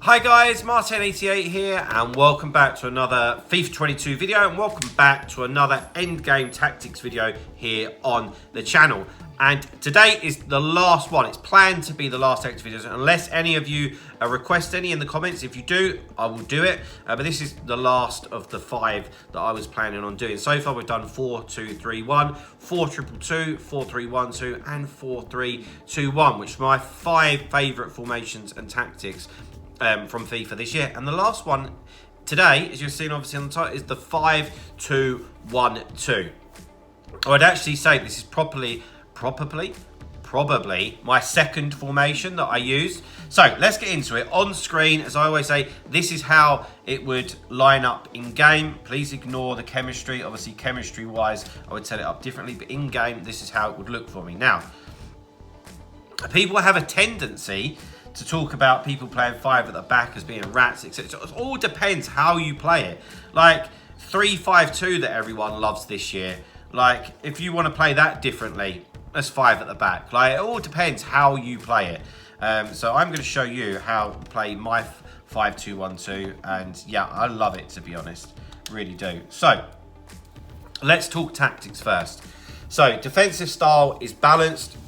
Hi guys, Martin88 here and welcome back to another FIFA 22 video and welcome back to another endgame tactics video here on the channel. And today is the last one. It's planned to be the last tactics videos unless any of you request any in the comments. If you do, I will do it. But this is the last of the 5 that I was planning on doing. So far we've done 4-2-3-1, 4-2-2-2, 4-3-1-2 and 4-3-2-1, which are my 5 favourite formations and tactics from FIFA this year. And the last one today, as you've seen obviously on the title, is the 5-2-1-2. I would actually say this is probably my second formation that I used. So let's get into it. On screen, as I always say, this is how it would line up in game. Please ignore the chemistry. Obviously, chemistry wise, I would set it up differently, but in game, this is how it would look for me. Now, people have a tendency to talk about people playing 5 at the back as being rats, etc. It all depends how you play it. Like 3-5-2 that everyone loves this year. Like if you want to play that differently, that's 5 at the back. Like it all depends how you play it. So I'm going to show you how to play my 5-2-1-2, and yeah, I love it, to be honest, really do. So let's talk tactics first. So defensive style is balanced.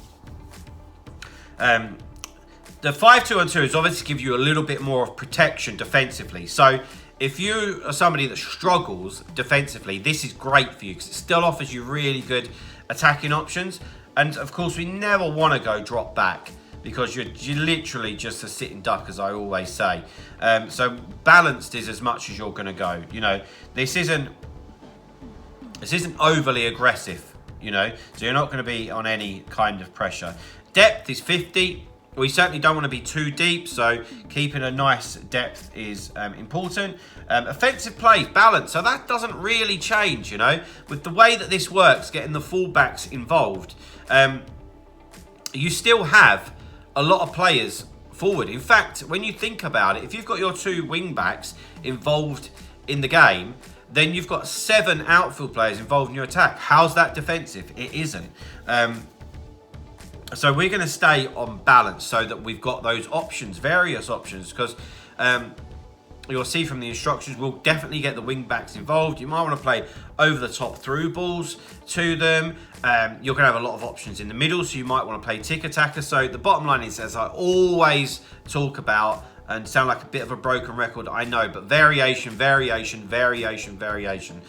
The 5-2-1-2 is obviously give you a little bit more of protection defensively. So if you are somebody that struggles defensively, this is great for you because it still offers you really good attacking options. And of course, we never want to go drop back because you're literally just a sitting duck, as I always say. So balanced is as much as you're going to go. You know, this isn't overly aggressive. You know, so you're not going to be on any kind of pressure. Depth is 50. We certainly don't want to be too deep, so keeping a nice depth is important. Offensive play, balance, so that doesn't really change, you know. With the way that this works, getting the fullbacks involved, you still have a lot of players forward. In fact, when you think about it, if you've got your 2 wing-backs involved in the game, then you've got 7 outfield players involved in your attack. How's that defensive? It isn't. So we're going to stay on balance so that we've got those options, various options, because you'll see from the instructions, we'll definitely get the wing backs involved. You might want to play over the top through balls to them. You're going to have a lot of options in the middle, so you might want to play tick-attacker. So the bottom line is, as I always talk about, and sound like a bit of a broken record, I know, but variation, variation, variation, variation.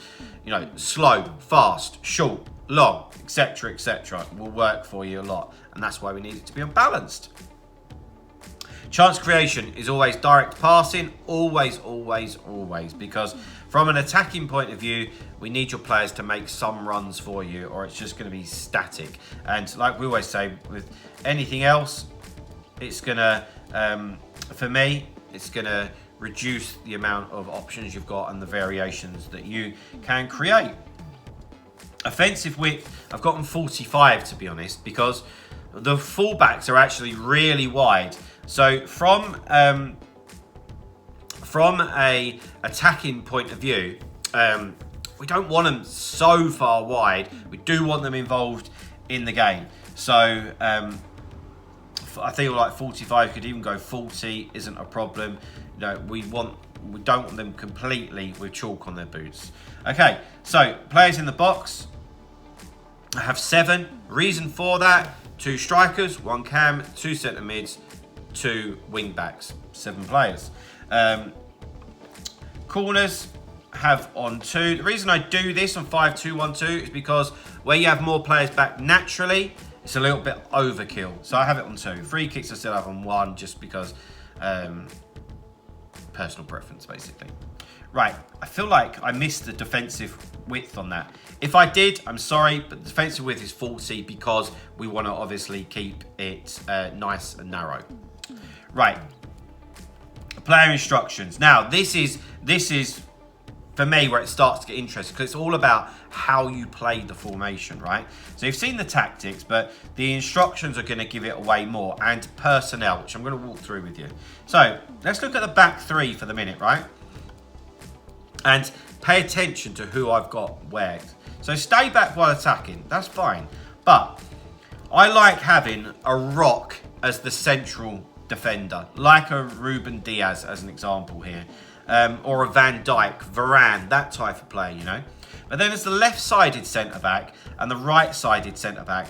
You know, slow, fast, short, long, etc., etc. will work for you a lot, and that's why we need it to be unbalanced. Chance creation is always direct passing, always, always, always, because from an attacking point of view, we need your players to make some runs for you, or it's just going to be static. And like we always say, with anything else, it's going to, for me, it's going to reduce the amount of options you've got and the variations that you can create. Offensive width, I've gotten 45 to be honest, because the fullbacks are actually really wide. So from a attacking point of view, we don't want them so far wide. We do want them involved in the game. So I think like 45, could even go 40, isn't a problem. You know, we don't want them completely with chalk on their boots. Okay, so players in the box. I have 7. Reason for that: 2 strikers, 1 cam, 2 centre mids, 2 wing backs. 7 players. Corners have on 2. The reason I do this on 5-2-1-2 is because where you have more players back naturally, it's a little bit overkill. So I have it on 2. Free kicks I still have on 1, just because personal preference, basically. Right, I feel like I missed the defensive width on that. If I did, I'm sorry, but the defensive width is 40 because we want to obviously keep it nice and narrow. Right, player instructions. Now, this is for me where it starts to get interesting, because it's all about how you play the formation, right? So you've seen the tactics, but the instructions are going to give it away more, and personnel, which I'm going to walk through with you. So let's look at the back 3 for the minute, right? And pay attention to who I've got where. So stay back while attacking, that's fine. But I like having a rock as the central defender, like a Ruben Diaz as an example here, or a Van Dijk, Varane, that type of player, you know. But then there's the left-sided centre-back and the right-sided centre-back.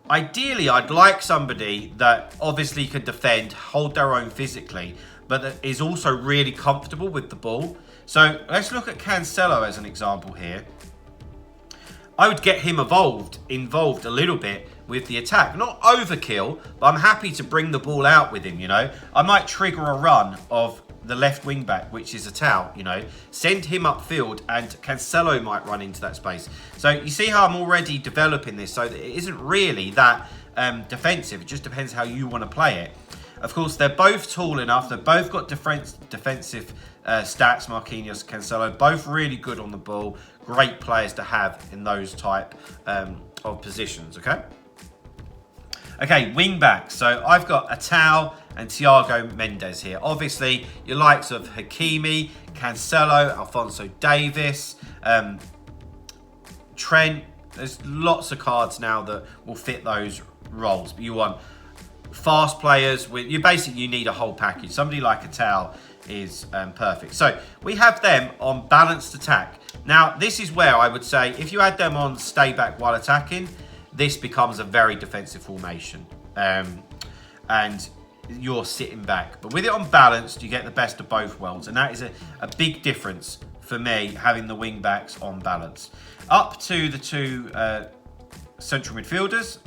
Ideally, I'd like somebody that obviously can defend, hold their own physically, but that is also really comfortable with the ball. So let's look at Cancelo as an example here. I would get him involved a little bit with the attack. Not overkill, but I'm happy to bring the ball out with him, you know. I might trigger a run of the left wing back, which is a Tau, you know. Send him upfield and Cancelo might run into that space. So you see how I'm already developing this so that it isn't really that defensive. It just depends how you want to play it. Of course, they're both tall enough. They've both got defensive stats, Marquinhos, Cancelo. Both really good on the ball. Great players to have in those type of positions, okay? Okay, wing backs. So I've got Atau and Thiago Mendes here. Obviously, your likes of Hakimi, Cancelo, Alphonso Davies, Trent. There's lots of cards now that will fit those roles. But you want fast players. You need a whole package. Somebody like Atau is perfect. So we have them on balanced attack. Now, this is where I would say if you had them on stay back while attacking, this becomes a very defensive formation. And you're sitting back. But with it on balanced, you get the best of both worlds. And that is a big difference for me, having the wing backs on balance. Up to the two central midfielders.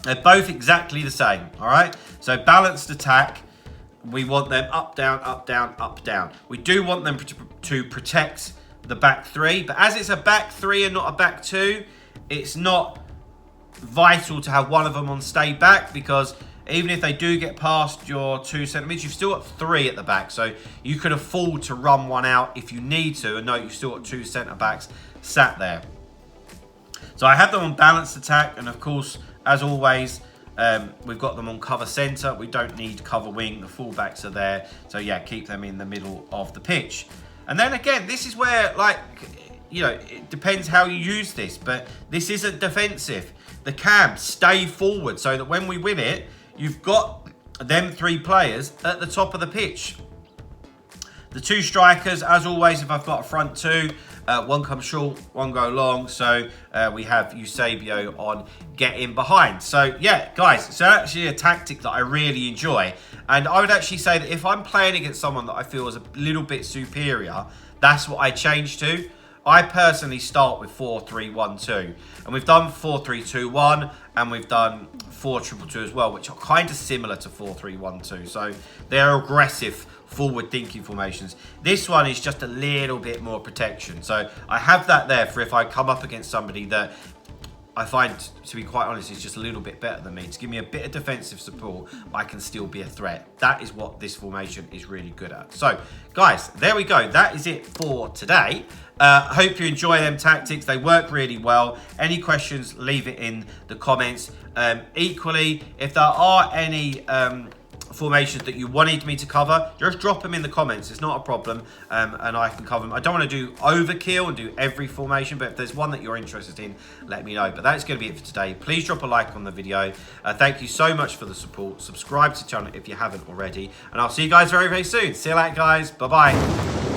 They're both exactly the same, all right? So balanced attack, we want them up, down, up, down, up, down. We do want them to protect the back three, but as it's a back three and not a back two, it's not vital to have one of them on stay back, because even if they do get past your 2 centimetres, you've still got 3 at the back. So you could afford to run one out if you need to, and know you've still got 2 centre-backs sat there. So I have them on balanced attack, and of course, as always, we've got them on cover centre. We don't need cover wing. The fullbacks are there. So yeah, keep them in the middle of the pitch. And then again, this is where, like, you know, it depends how you use this, but this isn't defensive. The cabs stay forward so that when we win it, you've got them 3 players at the top of the pitch. The 2 strikers, as always, if I've got a front 2, one comes short, one go long. So we have Eusebio on getting behind. So yeah, guys, it's actually a tactic that I really enjoy. And I would actually say that if I'm playing against someone that I feel is a little bit superior, that's what I change to. I personally start with 4-3-1-2. And we've done 4-3-2-1 and we've done 4-2-2-2 as well, which are kind of similar to 4-3-1-2. So they're aggressive, forward-thinking formations. This one is just a little bit more protection. So I have that there for if I come up against somebody that I find, to be quite honest, is just a little bit better than me. To give me a bit of defensive support, I can still be a threat. That is what this formation is really good at. So, guys, there we go. That is it for today. Hope you enjoy them tactics. They work really well. Any questions, leave it in the comments. Equally, if there are any formations that you wanted me to cover, just drop them in the comments. It's not a problem, and I can cover them. I don't want to do overkill and do every formation, but if there's one that you're interested in, let me know. But that's going to be it for today. Please drop a like on the video. Thank you so much for the support. Subscribe to the channel if you haven't already, and I'll see you guys very, very soon. See you later, guys. Bye-bye.